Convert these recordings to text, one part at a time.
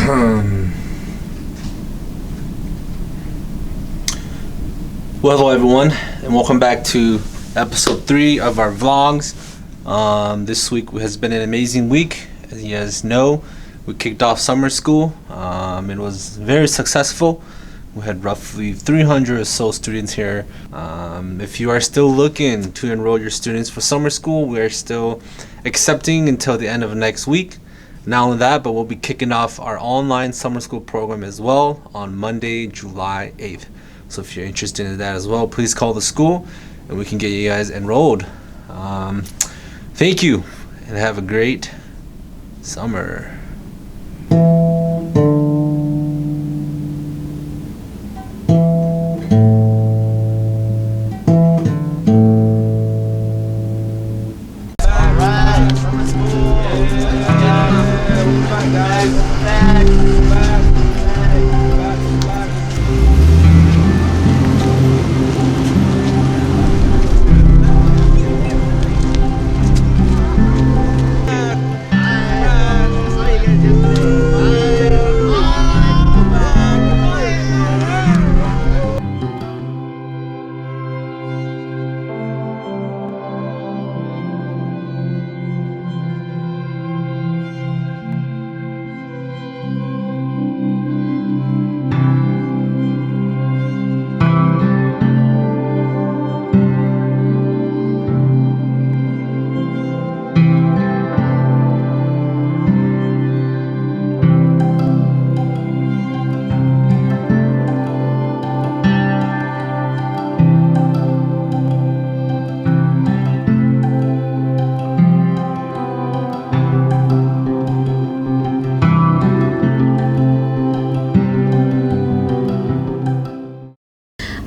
Well, hello everyone, and welcome back to episode 3 of our vlogs. This week has been an amazing week. As you guys know, we kicked off summer school. It was very successful. We had roughly 300 or so students here. If you are still looking to enroll your students for summer school, we are still accepting until the end of next week. Not only that, but we'll be kicking off our online summer school program as well on Monday, July 8th. So if you're interested in that as well, please call the school and we can get you guys enrolled. Thank you and have a great summer.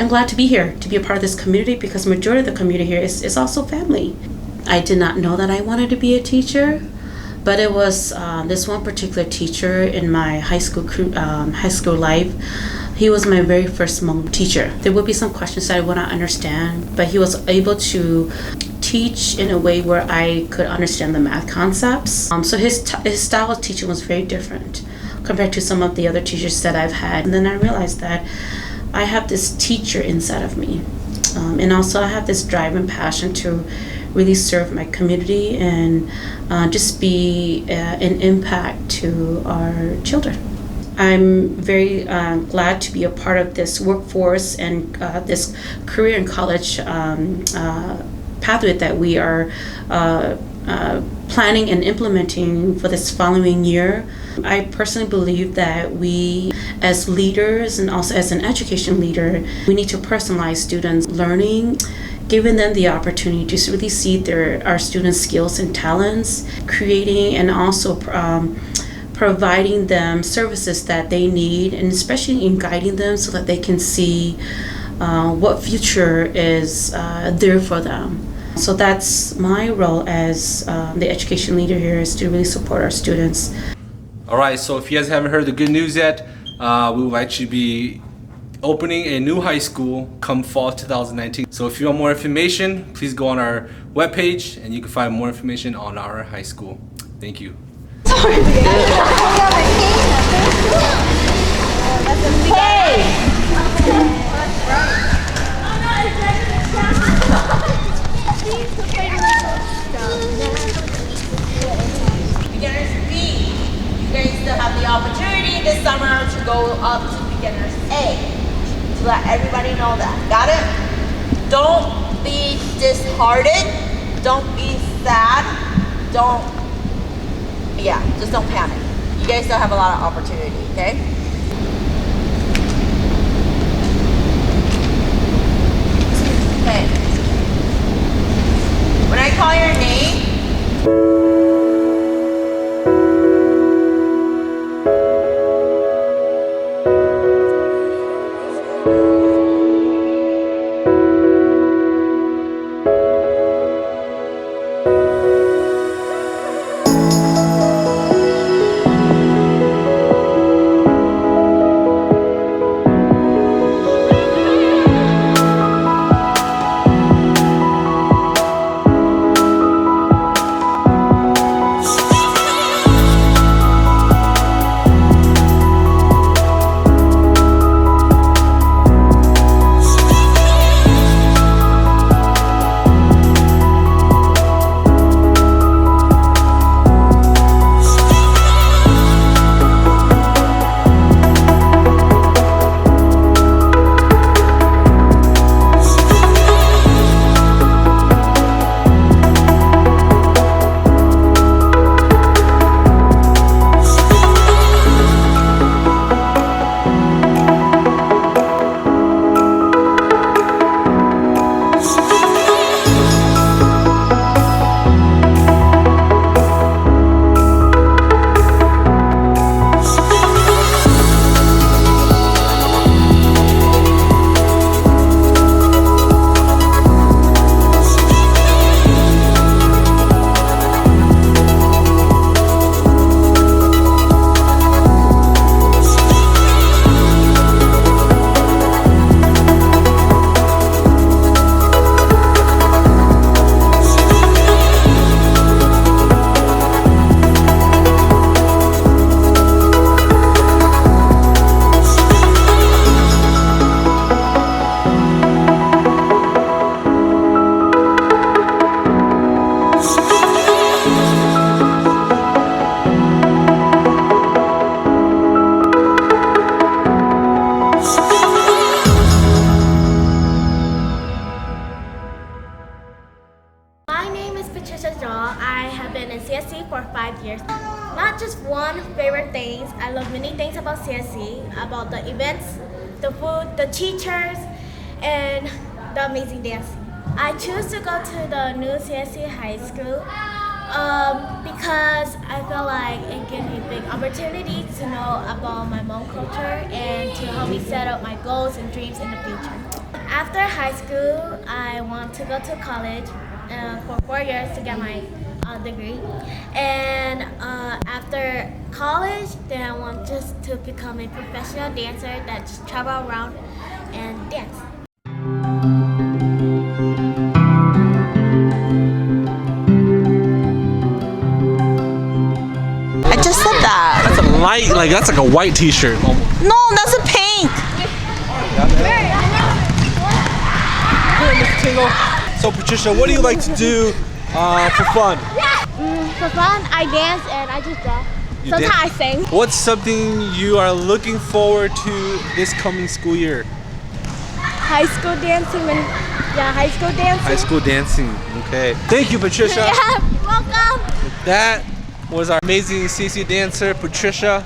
I'm glad to be here, to be a part of this community, because majority of the community here is also family. I did not know that I wanted to be a teacher, but it was this one particular teacher in my high school life. He was my very first Hmong teacher. There would be some questions that I would not understand, but he was able to teach in a way where I could understand the math concepts. So his style of teaching was very different compared to some of the other teachers that I've had. And then I realized that I have this teacher inside of me. And also I have this drive and passion to really serve my community and just be an impact to our children. I'm very glad to be a part of this workforce and this career and college pathway that we are planning and implementing for this following year. I personally believe that we, as leaders and also as an education leader, we need to personalize students' learning, giving them the opportunity to really see our students' skills and talents, creating and also providing them services that they need, and especially in guiding them so that they can see what future is there for them. So that's my role as the education leader here, is to really support our students. Alright, so if you guys haven't heard the good news yet, we will actually be opening a new high school come fall 2019. So if you want more information, please go on our webpage and you can find more information on our high school. Thank you. Beginners B, you guys still have the opportunity this summer to go up to beginners A, to let everybody know that. Got it? Don't be disheartened. Don't be sad. Just don't panic. You guys still have a lot of opportunity, okay? Okay. When I call your name, many things about CSC, about the events, the food, the teachers, and the amazing dancing. I choose to go to the new CSC high school because I feel like it gives me big opportunity to know about my Hmong culture and to help me set up my goals and dreams in the future. After high school, I want to go to college for 4 years to get my degree. And after college, then I want just to become a professional dancer that just travel around and dance. I just said that. That's a light, like that's like a white T-shirt. Almost. No, that's a pink. So Patricia, what do you like to do for fun? For fun, I dance and I just draw. Sometimes I sing. What's something you are looking forward to this coming school year? High school dancing and high school dancing. High school dancing. Okay. Thank you, Patricia. Yeah, welcome. That was our amazing CC dancer, Patricia,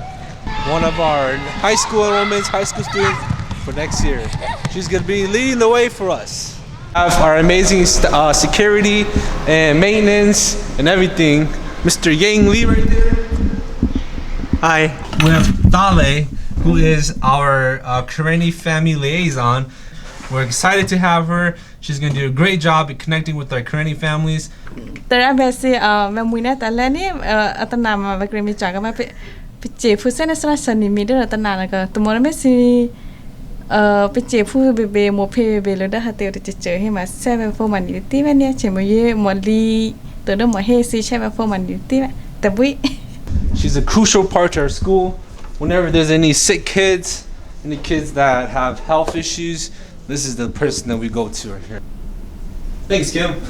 one of our high school enrollments, high school students for next year. She's gonna be leading the way for us. Have our amazing security and maintenance and everything, Mr. Yang Lee right there. Hi. We have Dale, who is our Karenni family liaison. We're excited to have her. She's going to do a great job at connecting with our Karenni families. Tara besi memuna talani atana ma bakrimi jaga ma piche fusena sana sani midu atana naga tomorrow mesi piche fu bebe mo pe bebe lo da hate uri chiche he ma 7 for mani ti ma ne che mo ye mo li to do mo he si 7 for mani ti ma tabui. She's a crucial part to our school. Whenever there's any sick kids, any kids that have health issues, this is the person that we go to right here. Thanks, Kim.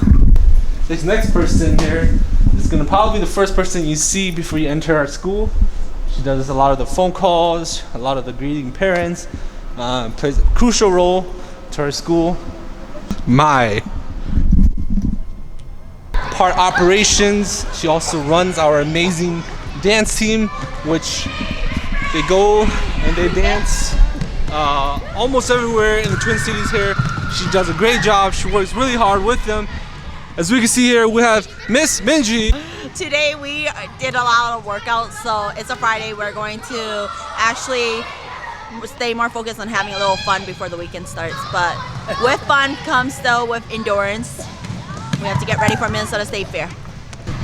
This next person here is gonna probably be the first person you see before you enter our school. She does a lot of the phone calls, a lot of the greeting parents, plays a crucial role to our school. Mai. Part operations, she also runs our amazing dance team, which they go and they dance almost everywhere in the Twin Cities here. She does a great job. She works really hard with them. As we can see here, we have Miss Minji. Today we did a lot of workouts, so it's a Friday. We're going to actually stay more focused on having a little fun before the weekend starts. But with fun comes though with endurance. We have to get ready for Minnesota State Fair.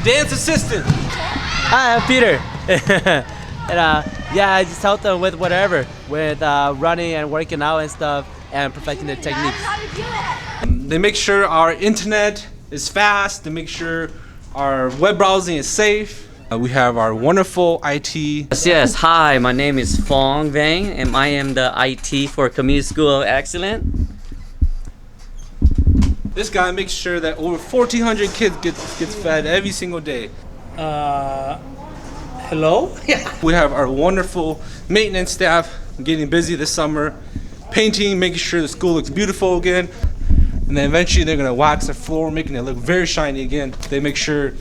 Dance assistant. Hi, I'm Peter. And I just help them with whatever, with running and working out and stuff, and perfecting their techniques. They make sure our internet is fast. They make sure our web browsing is safe. We have our wonderful IT. Yes, hi, my name is Sue Vang, and I am the IT for Community School of Excellence. This guy makes sure that over 1,400 kids gets fed every single day. Hello? We have our wonderful maintenance staff getting busy this summer, painting, making sure the school looks beautiful again. And then eventually they're gonna wax the floor, making it look very shiny again. They make sure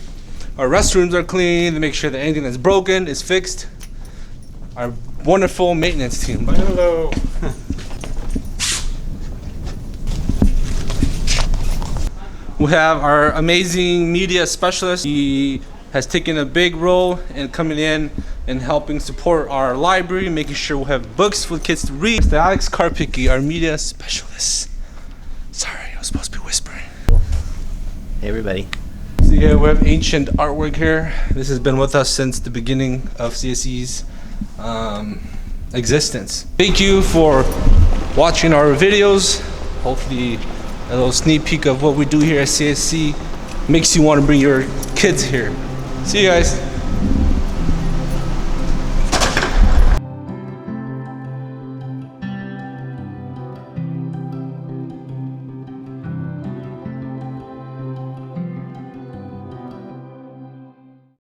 our restrooms are clean, they make sure that anything that's broken is fixed. Our wonderful maintenance team. Hello. We have our amazing media specialist. He has taken a big role in coming in and helping support our library, making sure we have books for the kids to read. Mr. Alex Karpicki, our media specialist. Sorry, I was supposed to be whispering. Hey everybody. So yeah, we have ancient artwork here. This has been with us since the beginning of CSE's existence. Thank you for watching our videos. Hopefully a little sneak peek of what we do here at CSC makes you want to bring your kids here. See you guys.